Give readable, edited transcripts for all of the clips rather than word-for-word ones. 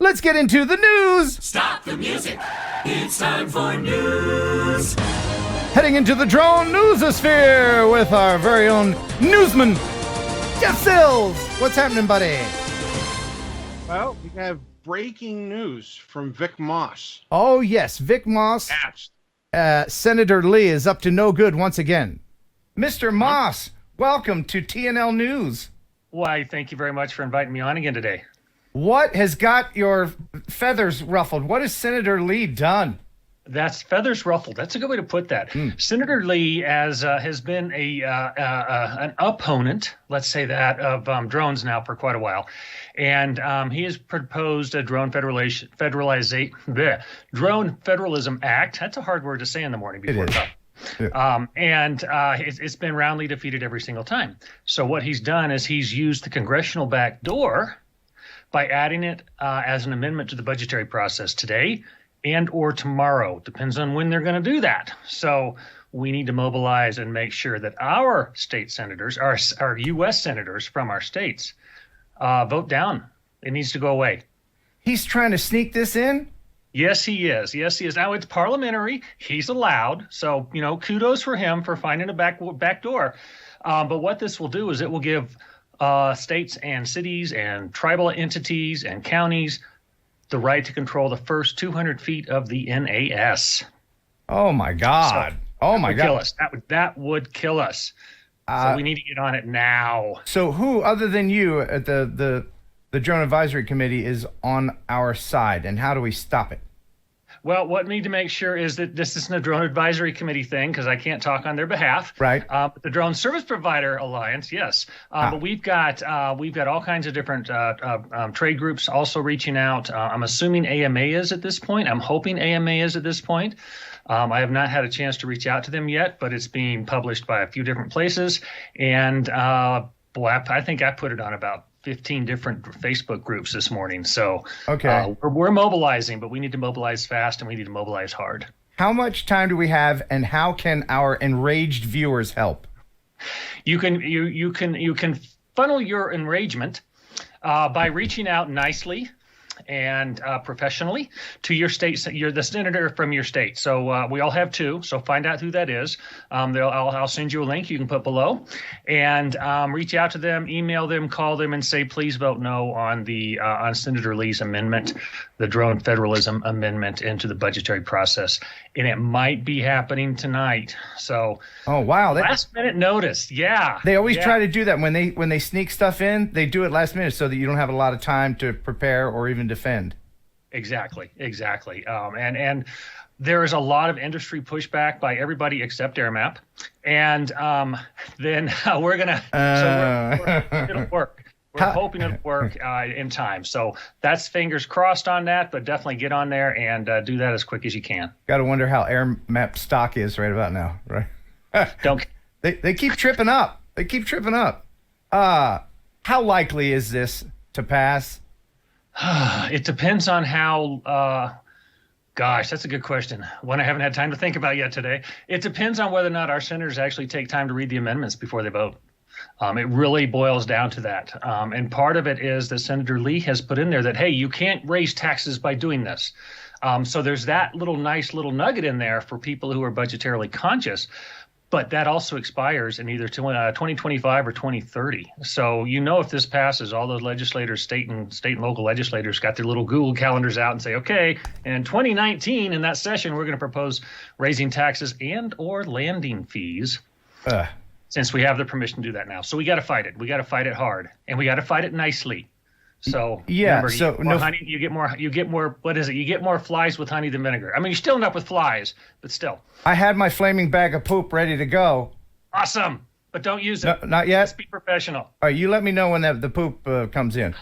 let's get into the news. Stop the music. It's time for news. Heading into the drone newsosphere with our very own newsman, Jeff Sills. What's happening, buddy? Well, we have breaking news from Vic Moss. Oh, yes, Vic Moss. Senator Lee is up to no good once again. Mr. Moss, welcome to TNL News. Why, thank you very much for inviting me on again today. What has got your feathers ruffled? What has Senator Lee done? That's feathers ruffled. That's a good way to put that. Senator Lee has been an opponent, let's say that, of drones now for quite a while. And he has proposed a drone federalism act. That's a hard word to say in the morning before it's up. Yeah. It's been roundly defeated every single time. So what he's done is he's used the congressional back door by adding it as an amendment to the budgetary process today and or tomorrow. Depends on when they're going to do that. So we need to mobilize and make sure that our state senators, our U.S. senators from our states, vote down. It needs to go away. He's trying to sneak this in? Yes, he is. Yes, he is. Now, it's parliamentary. He's allowed. So, kudos for him for finding a back door. But what this will do is it will give states and cities and tribal entities and counties the right to control the first 200 feet of the NAS. Oh, my God. Kill us. That would kill us. So we need to get on it now. So who, other than you at the Drone Advisory Committee, is on our side, and how do we stop it? Well, what we need to make sure is that this isn't a Drone Advisory Committee thing, because I can't talk on their behalf. Right. The Drone Service Provider Alliance, yes. But we've got all kinds of different trade groups also reaching out. I'm assuming AMA is at this point. I'm hoping AMA is at this point. I have not had a chance to reach out to them yet, but it's being published by a few different places. And I think I put it on about 15 different Facebook groups this morning. So okay, we're mobilizing, but we need to mobilize fast and we need to mobilize hard. How much time do we have, and how can our enraged viewers help? You can funnel your enragement by reaching out nicely and professionally to your state. You're the senator from your state. So we all have two. So find out who that is. I'll send you a link you can put below, and reach out to them, email them, call them, and say, please vote no on the on Senator Lee's amendment, the drone federalism amendment into the budgetary process. And it might be happening tonight. So oh wow, last minute notice. Yeah, they always try to do that when they sneak stuff in. They do it last minute so that you don't have a lot of time to prepare or even defend. Exactly. And there is a lot of industry pushback by everybody except AirMap. And then we're going to, it'll work. We're hoping it'll work in time. So that's fingers crossed on that, but definitely get on there and do that as quick as you can. Got to wonder how AirMap stock is right about now, right? They keep tripping up. How likely is this to pass? It depends on how, gosh, that's a good question. One I haven't had time to think about yet today. It depends on whether or not our senators actually take time to read the amendments before they vote. It really boils down to that. And part of it is that Senator Lee has put in there that, hey, you can't raise taxes by doing this. So there's that nice little nugget in there for people who are budgetarily conscious. But that also expires in either 2025 or 2030. So, if this passes, all those legislators, state and local legislators, got their little Google calendars out and say, okay, in 2019, in that session, we're going to propose raising taxes and or landing fees, since we have the permission to do that now. So we got to fight it. We got to fight it hard, and we got to fight it nicely. So yeah, remember, honey, you get more. What is it? You get more flies with honey than vinegar. I mean, you still end up with flies, but still. I had my flaming bag of poop ready to go. Awesome, but don't use it. No, not yet. Let's be professional. All right, you let me know when the poop comes in.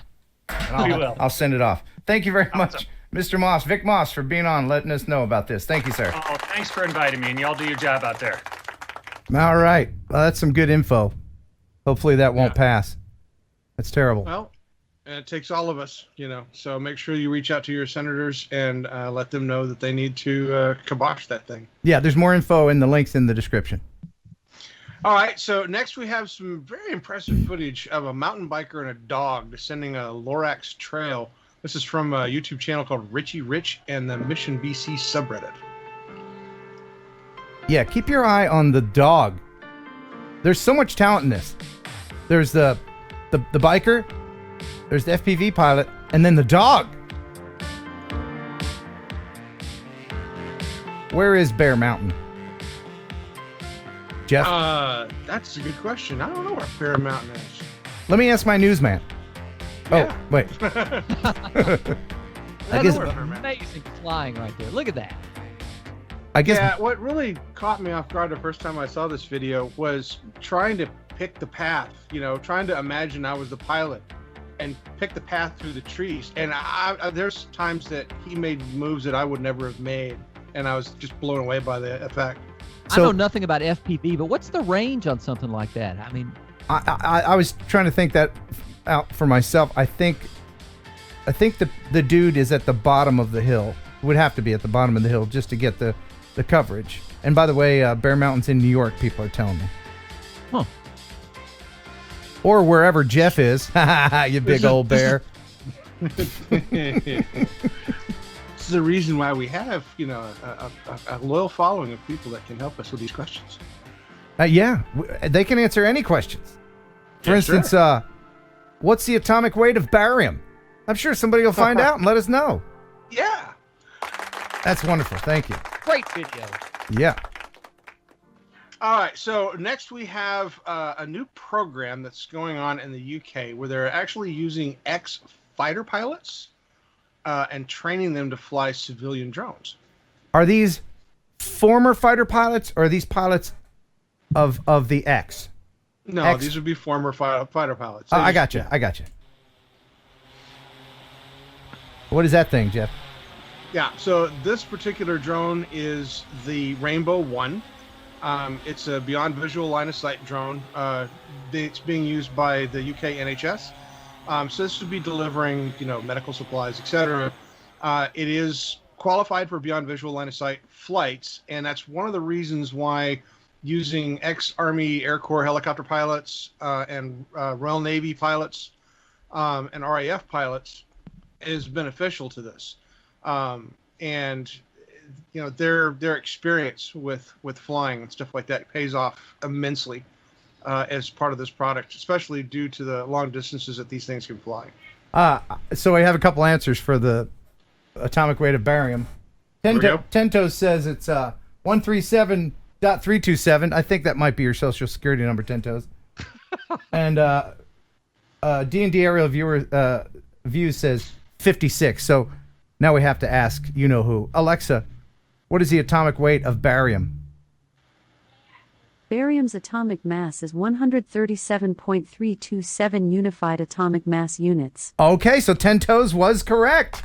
We will. I'll send it off. Thank you very much, Mr. Moss, Vic Moss, for being on, letting us know about this. Thank you, sir. Oh, thanks for inviting me, and y'all do your job out there. All right. Well, that's some good info. Hopefully that won't pass. That's terrible. Well, and it takes all of us, so make sure you reach out to your senators and let them know that they need to kibosh that thing. Yeah, there's more info in the links in the description. All right, so next we have some very impressive footage of a mountain biker and a dog descending a Lorax trail This is from a YouTube channel called Richie Rich and the Mission BC subreddit. Yeah, keep your eye on the dog. There's so much talent in this. There's the biker, there's the FPV pilot, and then the dog. Where is Bear Mountain? Jeff? That's a good question. I don't know where Bear Mountain is. Let me ask my newsman. Yeah. Oh, wait. I guess Amazing flying right there. Look at that. Yeah, what really caught me off guard the first time I saw this video was trying to pick the path, trying to imagine I was the pilot and pick the path through the trees. And there's times that he made moves that I would never have made, and I was just blown away by the effect. So, I know nothing about FPV, but what's the range on something like that? I mean, I was trying to think that out for myself. I think the dude is at the bottom of the hill. Would have to be at the bottom of the hill just to get the coverage. And by the way, Bear Mountain's in New York, people are telling me. Huh. Or wherever Jeff is. You big old bear. This is the reason why we have, a loyal following of people that can help us with these questions. Yeah, they can answer any questions. For instance, sure. What's the atomic weight of barium? I'm sure somebody will find out and let us know. Yeah. That's wonderful. Thank you. Great video. Yeah. All right. So next we have a new program that's going on in the UK where they're actually using ex-fighter pilots and training them to fly civilian drones. Are these former fighter pilots or are these pilots of the X? No, these would be former fighter pilots. I got you. What is that thing, Jeff? Yeah, so this particular drone is the Rainbow 1. It's a beyond visual line of sight drone. It's being used by the UK NHS. So this would be delivering, medical supplies, etc. It is qualified for beyond visual line of sight flights, and that's one of the reasons why using ex-Army Air Corps helicopter pilots and Royal Navy pilots and RAF pilots is beneficial to this. And their experience with flying and stuff like that pays off immensely as part of this product, especially due to the long distances that these things can fly. So I have a couple answers for the atomic weight of barium. Tento says it's 137.327. I think that might be your social security number, Tentos. And D&D aerial view says 56. So now we have to ask, who. Alexa, what is the atomic weight of barium? Barium's atomic mass is 137.327 unified atomic mass units. Okay, so Tentos was correct.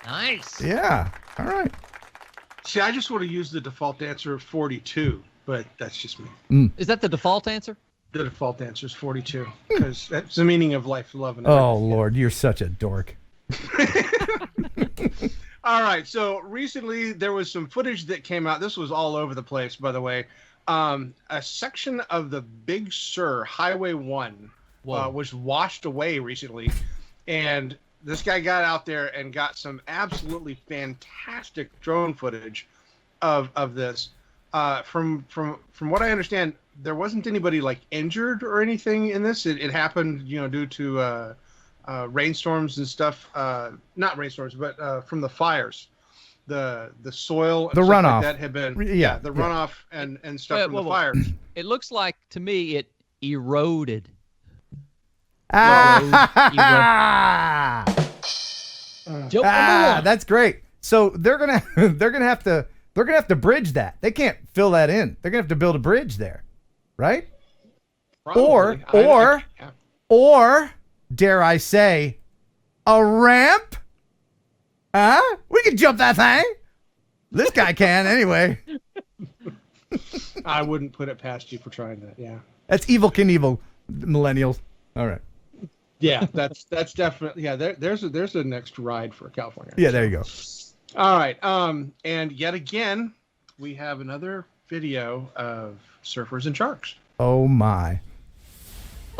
Nice. Yeah. All right. See, I just would have used the default answer of 42, but that's just me. Is that the default answer? The default answer is 42 because that's the meaning of life, love, and oh, Lord, you're such a dork. All right, so recently there was some footage that came out. This was all over the place, by the way. A section of the Big Sur Highway 1 was washed away recently, and this guy got out there and got some absolutely fantastic drone footage of this. From what I understand, there wasn't anybody injured or anything in this. It happened, due to rainstorms and stuff. Not rainstorms, but from the fires. The soil and the stuff runoff like that had been the runoff and stuff from the fires. It looks like to me it eroded. That's great. So they're gonna have to bridge that. They can't fill that in. They're gonna have to build a bridge there, right? Probably. Or dare I say, a ramp? Huh? We can jump that thing. This guy can anyway. I wouldn't put it past you for trying that. Yeah. That's evil Knievel, millennials. All right. Yeah, that's definitely there's a next ride for California. Yeah, there you go. All right. And yet again, we have another video of surfers and sharks. Oh my.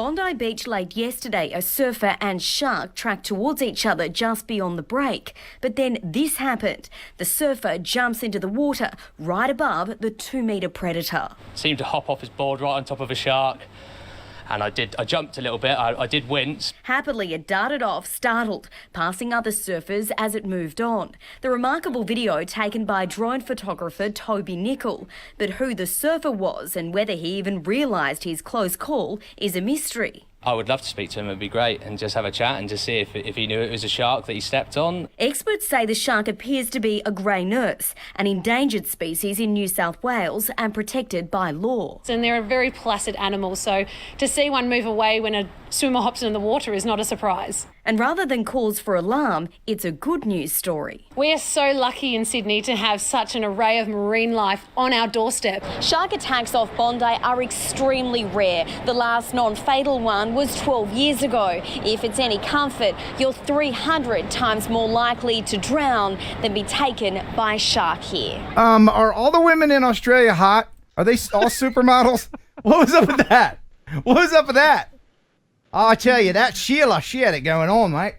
Bondi Beach late yesterday, a surfer and shark tracked towards each other just beyond the break. But then this happened. The surfer jumps into the water right above the 2-metre predator. Seemed to hop off his board right on top of a shark. And I jumped a little bit, I did wince. Happily, it darted off, startled, passing other surfers as it moved on. The remarkable video taken by drone photographer Toby Nicol. But who the surfer was and whether he even realised his close call is a mystery. I would love to speak to him, it'd be great, and just have a chat and just see if he knew it was a shark that he stepped on. Experts say the shark appears to be a grey nurse, an endangered species in New South Wales and protected by law. And they're a very placid animal, so to see one move away when a swimmer hops in the water is not a surprise. And rather than cause for alarm, it's a good news story. We are so lucky in Sydney to have such an array of marine life on our doorstep. Shark attacks off Bondi are extremely rare. The last non-fatal one was 12 years ago. If it's any comfort, you're 300 times more likely to drown than be taken by a shark here. Are all the women in Australia hot? Are they all supermodels? What was up with that? What was up with that? Oh, I tell you, that Sheila, she had it going on, mate.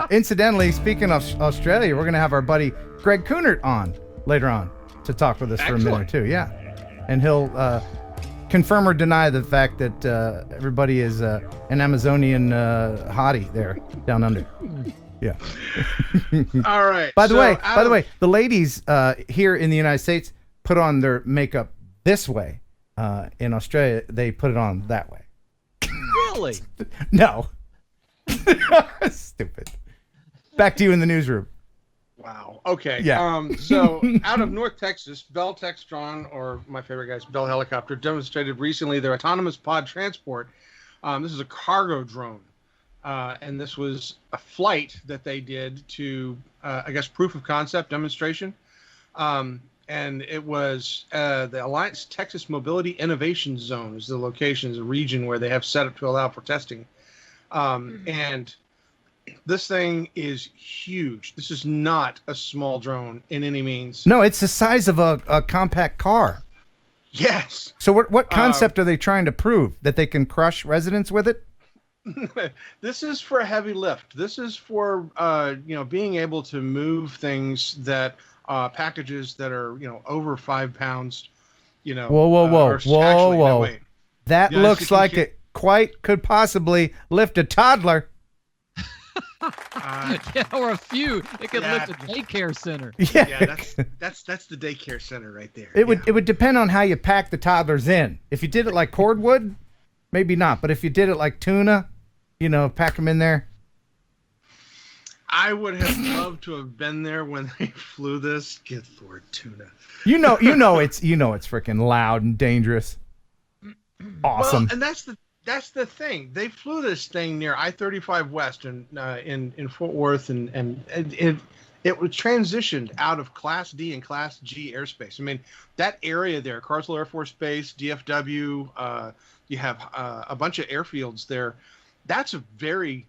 Incidentally, speaking of Australia, we're going to have our buddy Greg Coonert on later on to talk with us for a minute or two. Yeah. And he'll confirm or deny the fact that everybody is an Amazonian hottie there down under. Yeah. All right. By the way, the ladies here in the United States put on their makeup this way. In Australia, they put it on that way. Really? No. Stupid. Back to you in the newsroom. Wow. Okay. Yeah. So out of North Texas, Bell Textron, or my favorite guys, Bell Helicopter, demonstrated recently their autonomous pod transport. This is a cargo drone. And this was a flight that they did to, I guess, proof of concept demonstration. And it was the Alliance Texas Mobility Innovation Zone is the location, is a region where they have set up to allow for testing. And this thing is huge. This is not a small drone in any means. No, it's the size of a compact car. Yes. So what concept are they trying to prove? That they can crush residents with it? This is for a heavy lift. This is for being able to move things that packages that are over 5 pounds. Whoa. That looks like it quite could possibly lift a toddler. Yeah, or a few. It could lift a daycare center. Yeah, that's the daycare center right there. It would depend on how you pack the toddlers in. If you did it like cordwood, maybe not. But if you did it like tuna, pack them in there. I would have loved to have been there when they flew this. Good Lord, tuna. It's freaking loud and dangerous. Awesome. Well, and that's the thing. They flew this thing near I-35 West in Fort Worth, and it was transitioned out of Class D and Class G airspace. I mean, that area there, Carswell Air Force Base, DFW, you have a bunch of airfields there. That's a very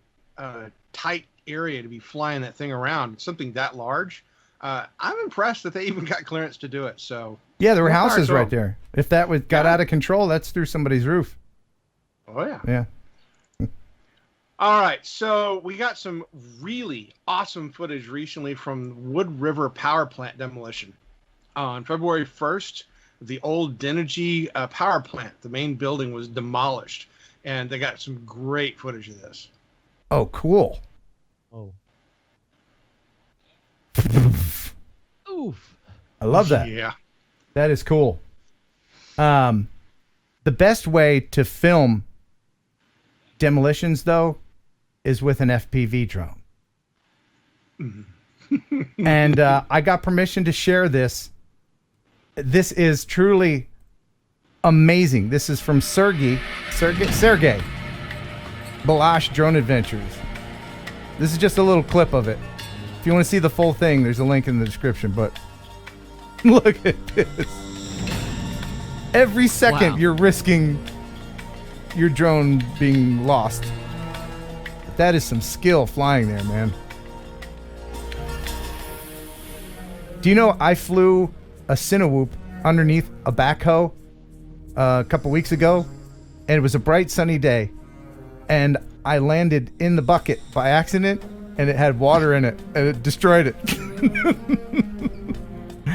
tight area to be flying that thing around. Something that large. I'm impressed that they even got clearance to do it. So yeah, there were houses right there. If that got out of control, that's through somebody's roof. Oh yeah. Yeah. All right, so we got some really awesome footage recently from Wood River Power Plant demolition. On February 1st, the old Dynegy power plant, the main building, was demolished, and they got some great footage of this. Oh, cool. Oh. Oof. I love that. Yeah. That is cool. The best way to film demolitions, though, is with an FPV drone. And I got permission to share this. This is truly amazing. This is from Sergey Balash Drone Adventures. This is just a little clip of it. If you want to see the full thing, there's a link in the description, but look at this. Every second you're risking your drone being lost. That is some skill flying there, man. Do you know I flew a Cinewhoop underneath a backhoe a couple weeks ago, and it was a bright sunny day, and I landed in the bucket by accident, and it had water in it, and it destroyed it.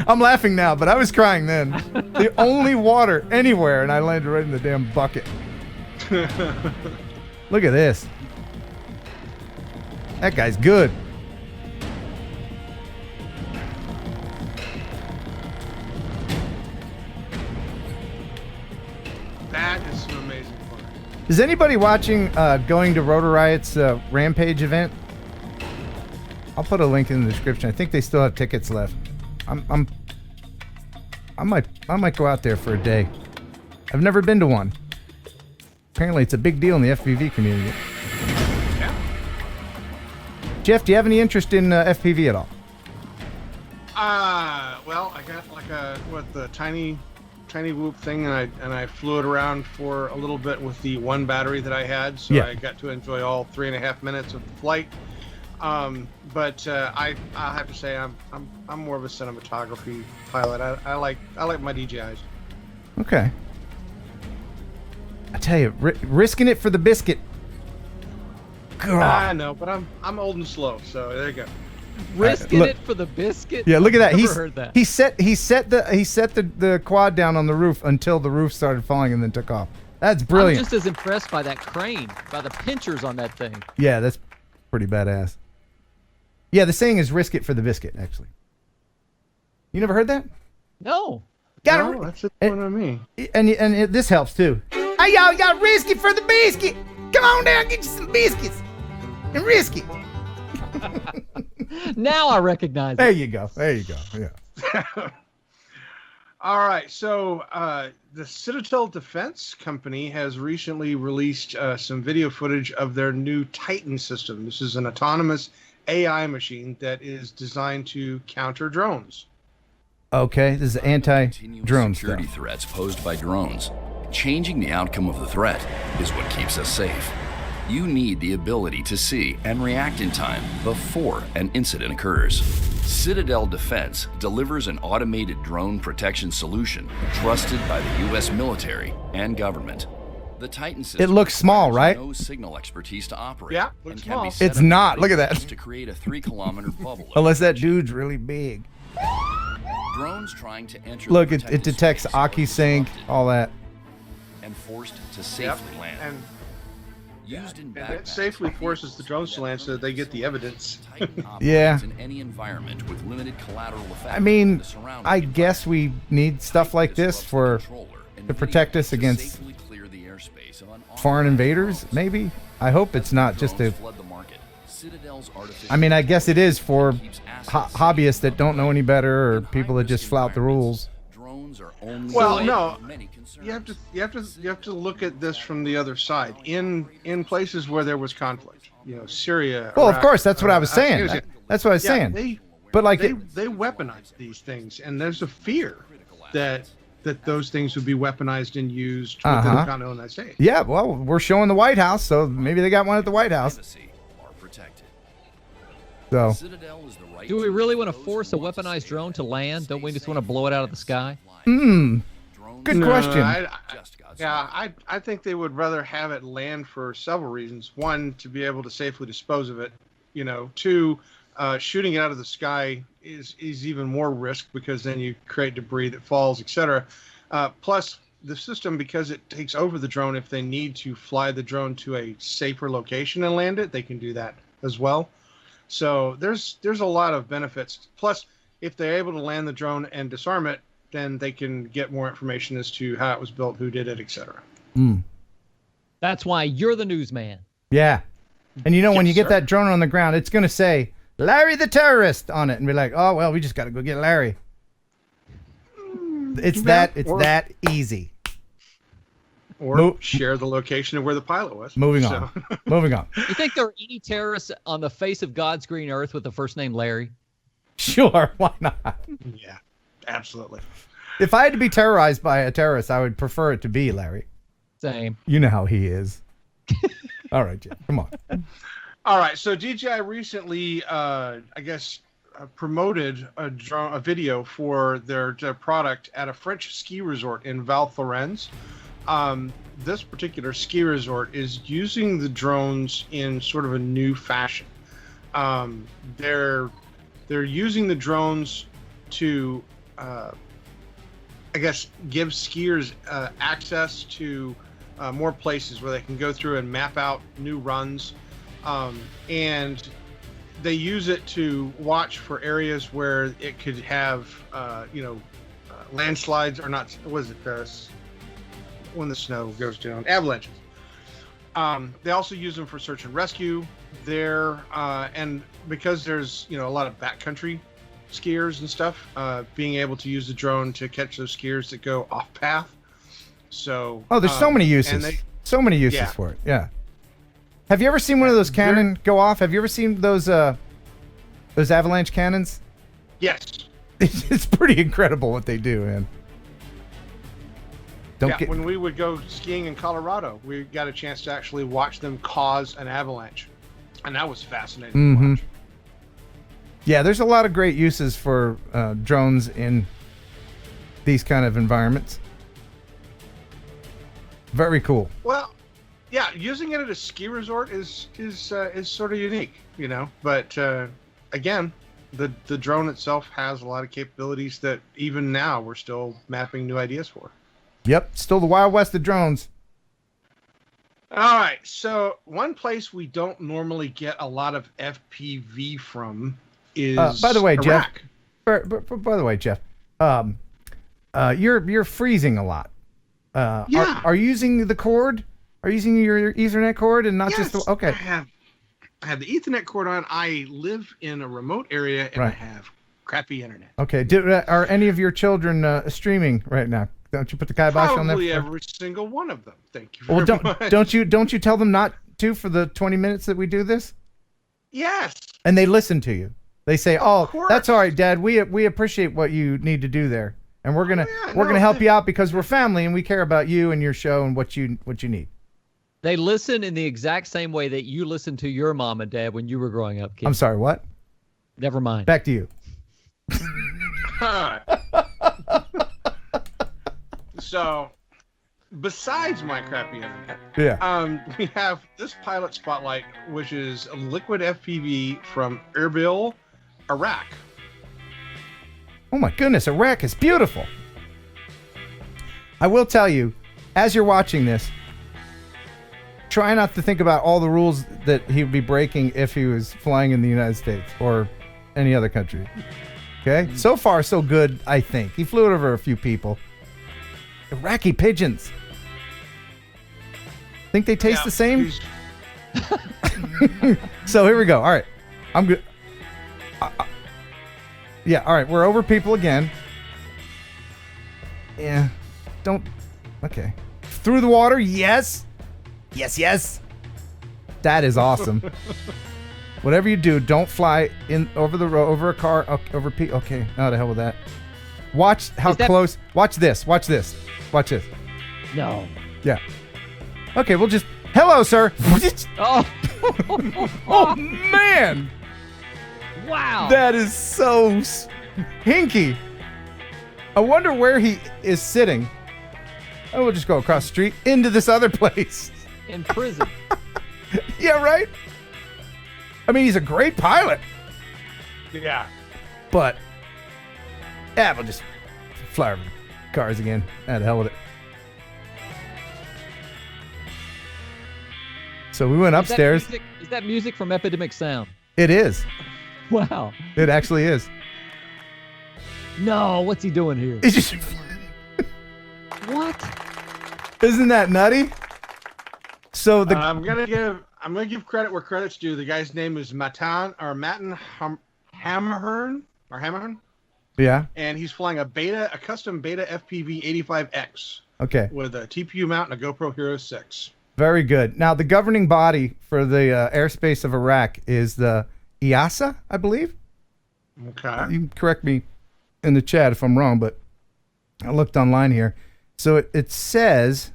I'm laughing now, but I was crying then. The only water anywhere, and I landed right in the damn bucket. Look at this. That guy's good. That is some amazing fun. Is anybody watching going to Rotor Riot's Rampage event? I'll put a link in the description. I think they still have tickets left. I might go out there for a day. I've never been to one. Apparently, it's a big deal in the FPV community. Yeah. Jeff, do you have any interest in FPV at all? Well, I got like the tiny whoop thing, and I flew it around for a little bit with the one battery that I had, so Yeah. I got to enjoy all 3.5 minutes of the flight. But I'll have to say I'm more of a cinematography pilot. I like my DJIs. Okay. I tell you, risking it for the biscuit. I know, but I'm old and slow, so there you go. Risking look. it for the biscuit. Yeah, look at that. Never heard that. He set the quad down on the roof until the roof started falling and then took off. That's brilliant. I'm just as impressed by that crane, by the pinchers on that thing. Yeah, that's pretty badass. Yeah, the saying is "risk it for the biscuit." Actually, you never heard that? No. No, that's the one on me. And this helps too. Hey, y'all, you gotta risk it for the biscuit. Come on down, get you some biscuits and risk it. Now I recognize There it. you go. There you go. Yeah. All right, so the Citadel Defense Company has recently released some video footage of their new Titan system. This is an autonomous AI machine that is designed to counter drones. Okay, this is anti-drone security stuff. threats posed by drones. Changing the outcome of the threat is what keeps us safe. You need the ability to see and react in time before an incident occurs. Citadel Defense delivers an automated drone protection solution trusted by the U.S. military and government. The Titan system It looks small, right? No signal expertise to operate. Yeah, and looks can small. be set It's up not. Look at that. to create a 3-kilometer bubble. Unless that dude's really big. Drones trying to enter Look, the it protected detects space are Aki sync, disrupted all that. and forced to Yep, safely land. and Used in it backpacks safely for forces the years, drones to land so that they get the evidence. Titan operates Yeah. in any environment with limited collateral effect I mean, on the surrounding I guess we need stuff Titan like this disrupts the for controller and to protect video us to against safely clear the airspace of unauthorized foreign invaders, drones. maybe. I hope it's not just Drones a. flood the market. Citadel's artificial I mean, I guess it is for keeps assets hobbyists that safe. don't know any better or In people that high-risk just flout the rules. environments, drones are only Well, one no, of many concerns. You have to look at this from the other side. In places where there was conflict, Syria. Well, of Iraq, course, that's what I was saying. Afghanistan. That's what I was Yeah, saying. But like, they weaponize these things, and there's a fear that those things would be weaponized and used within the continental United States. yeah, well, we're showing the White House, so maybe they got one at the White House. Privacy are protected. So Citadel is the right Do we to really want to those force who a want to weaponized stay drone to safe land? Don't we just say want to blow it out of the sky? Drones good No, question. just God's I think they would rather have it land for several reasons. One, to be able to safely dispose of it. Two, shooting it out of the sky is even more risk because then you create debris that falls, etc. Plus, the system, because it takes over the drone, if they need to fly the drone to a safer location and land it, they can do that as well. So there's a lot of benefits. Plus, if they're able to land the drone and disarm it, then they can get more information as to how it was built, who did it, etc. That's why you're the newsman. Yeah. And when Yes, you get sir. that drone on the ground, it's going to say Larry the terrorist on it and be like, oh, well, we just got to go get Larry. It's that easy. Or share the location of where the pilot was. Moving So- on. Moving on. You think there are any terrorists on the face of God's green earth with the first name Larry? Sure, why not? Yeah, absolutely. If I had to be terrorized by a terrorist, I would prefer it to be Larry. Same. You know how he is. All right, Jeff, come on. All right, so DJI recently, promoted a video for their product at a French ski resort in Val Thorens. This particular ski resort is using the drones in sort of a new fashion. They're using the drones to, I guess, give skiers access to more places where they can go through and map out new runs, and they use it to watch for areas where it could have, landslides or not. What is it? When the snow goes down, avalanches. They also use them for search and rescue. And because there's a lot of backcountry skiers and stuff, being able to use the drone to catch those skiers that go off path. So there's so many uses. So many uses for it. Yeah. Have you ever seen one of those cannon go off? Have you ever seen those avalanche cannons? Yes. It's pretty incredible what they do, man. When we would go skiing in Colorado, we got a chance to actually watch them cause an avalanche, and that was fascinating to watch. Yeah, there's a lot of great uses for drones in these kind of environments. Very cool. Well, yeah, using it at a ski resort is sort of unique, But again, the drone itself has a lot of capabilities that even now we're still mapping new ideas for. Yep, still the Wild West of drones. All right, so one place we don't normally get a lot of FPV from is by the way, Iraq. Jeff. By the way, Jeff, you're freezing a lot. Yeah. Are you using the cord? Are you using your Ethernet cord and not just the? Okay. I have the Ethernet cord on. I live in a remote area and I have crappy internet. Okay. Are any of your children streaming right now? Don't you put the kibosh on there? Probably every single one of them. Thank you very much. Don't you tell them not to for the 20 minutes that we do this? Yes. And they listen to you. They say, "Oh, course. that's all right, Dad. We appreciate what you need to do there, and we're gonna help you out because we're family and we care about you and your show and what you need." They listen in the exact same way that you listened to your mom and dad when you were growing up, kid. I'm sorry, what? Never mind. Back to you. So, besides my crappy internet, we have this pilot spotlight, which is a liquid FPV from Erbil, Iraq. Oh my goodness, Iraq is beautiful. I will tell you, as you're watching this, try not to think about all the rules that he would be breaking if he was flying in the United States or any other country. Okay? So far, so good, I think. He flew it over a few people. Iraqi pigeons. Think they taste the same? So here we go. All right. I'm good. Yeah, all right. We're over people again. Yeah. Okay. Through the water. Yes. Yes. That is awesome. Whatever you do, don't fly in over the road, over a car, over people. Okay. Now the hell with that. Watch how close. Watch this. Watch this. No. Yeah. Okay, we'll just... Hello, sir. Oh. Oh, man. Wow. That is so hinky. I wonder where he is sitting. Oh, we'll just go across the street into this other place. In prison. Yeah, right? I mean, he's a great pilot. Yeah. But, yeah, we'll just fly over the cars again. Ah, the hell with it. So we went upstairs. Is that music from Epidemic Sound? It is. Wow. It actually is. No, what's he doing here? It's just... What? Isn't that nutty? So the I'm gonna give credit where credit's due. The guy's name is Matten Hammerhorn. Yeah. And he's flying a custom Beta FPV 85X. Okay. With a TPU mount and a GoPro Hero 6. Very good. Now the governing body for the airspace of Iraq is the EASA, I believe. Okay. You can correct me in the chat if I'm wrong, but I looked online here. So it says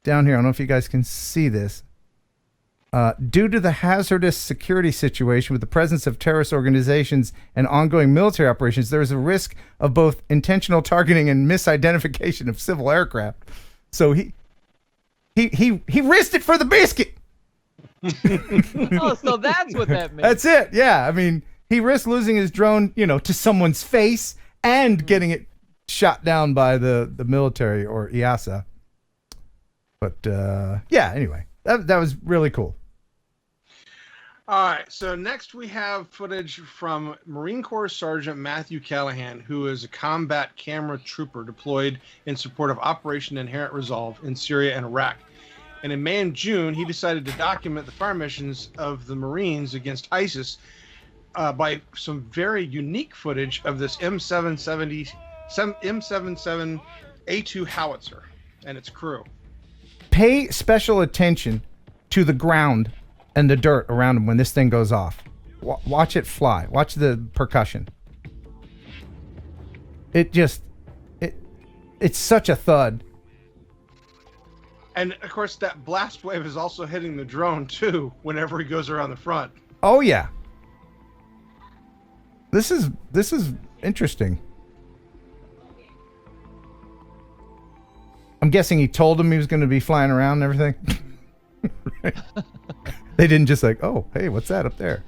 down here, I don't know if you guys can see this. Due to the hazardous security situation with the presence of terrorist organizations and ongoing military operations, there is a risk of both intentional targeting and misidentification of civil aircraft. So he risked it for the biscuit. Oh, so that's what that means. That's it. Yeah. I mean, he risked losing his drone, to someone's face and getting it shot down by the military or EASA. But yeah, anyway, that was really cool. All right, so next we have footage from Marine Corps Sergeant Matthew Callahan, who is a combat camera trooper deployed in support of Operation Inherent Resolve in Syria and Iraq. And in May and June, he decided to document the fire missions of the Marines against ISIS by some very unique footage of this M77A2 Howitzer and its crew. Pay special attention to the ground and the dirt around him when this thing goes off. Watch it fly. Watch the percussion. It's such a thud. And of course, that blast wave is also hitting the drone too whenever he goes around the front. Oh yeah. This is interesting. I'm guessing he told him he was going to be flying around and everything. Right? They didn't just like, oh, hey, what's that up there?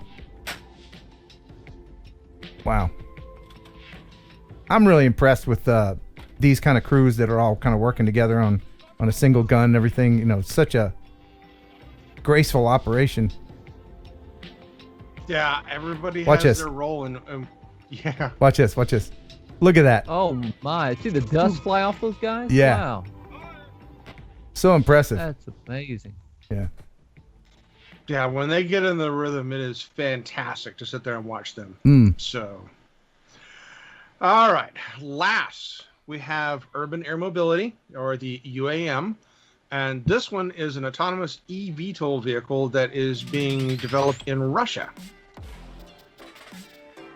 Wow. I'm really impressed with these kind of crews that are all kind of working together on a single gun and everything. Such a graceful operation. Yeah, everybody Watch has this. their role in yeah. Watch this. Look at that. Oh my! See the dust fly off those guys? Yeah. Wow. So impressive. That's amazing. Yeah. Yeah, when they get in the rhythm, it is fantastic to sit there and watch them. So, all right. Last, we have Urban Air Mobility, or the UAM. And this one is an autonomous eVTOL vehicle that is being developed in Russia.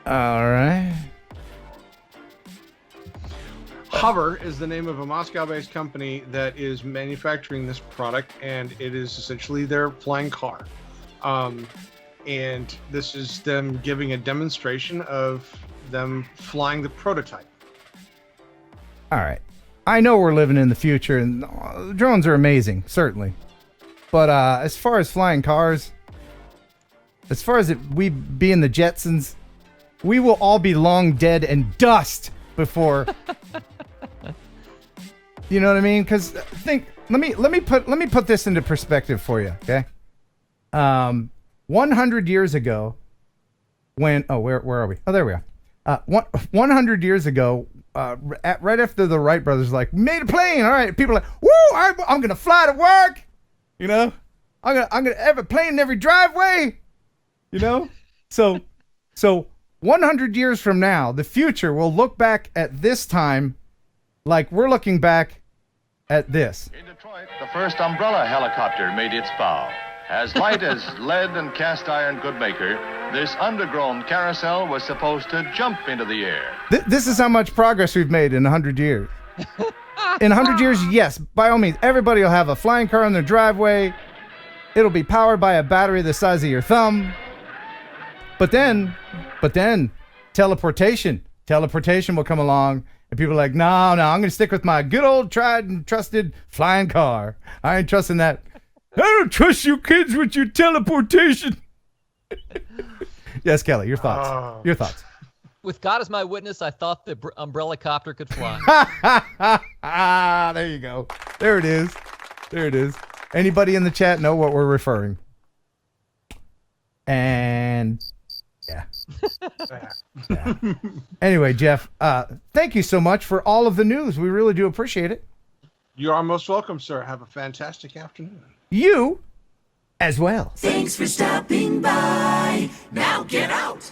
All right. Hover is the name of a Moscow-based company that is manufacturing this product, and it is essentially their flying car. And this is them giving a demonstration of them flying the prototype. All right. I know we're living in the future, and drones are amazing, certainly. But as far as flying cars, as far as we being the Jetsons, we will all be long dead and dust before. You know what I mean? Because let me put this into perspective for you, okay? 100 years ago, where are we? Oh, there we are. 100 years ago, right after the Wright brothers made a plane. All right, people are like, woo! I'm gonna fly to work. I'm gonna have a plane in every driveway. So 100 years from now, the future will look back at this time like we're looking back at this. In Detroit, the first umbrella helicopter made its bow. As light as lead and cast iron could make her, this undergrown carousel was supposed to jump into the air. This is how much progress we've made in 100 years. In 100 years, yes, by all means, everybody will have a flying car in their driveway. It'll be powered by a battery the size of your thumb. But then, teleportation will come along, and people are like, no, I'm going to stick with my good old tried and trusted flying car. I ain't trusting that. I don't trust you kids with your teleportation. Yes, Kelly, your thoughts. Your thoughts. With God as my witness, I thought the umbrella copter could fly. There you go. There it is. Anybody in the chat know what we're referring? And yeah. Yeah. Anyway, Jeff, thank you so much for all of the news. We really do appreciate it. You are most welcome, sir. Have a fantastic afternoon. You as well. Thanks for stopping by. Now get out.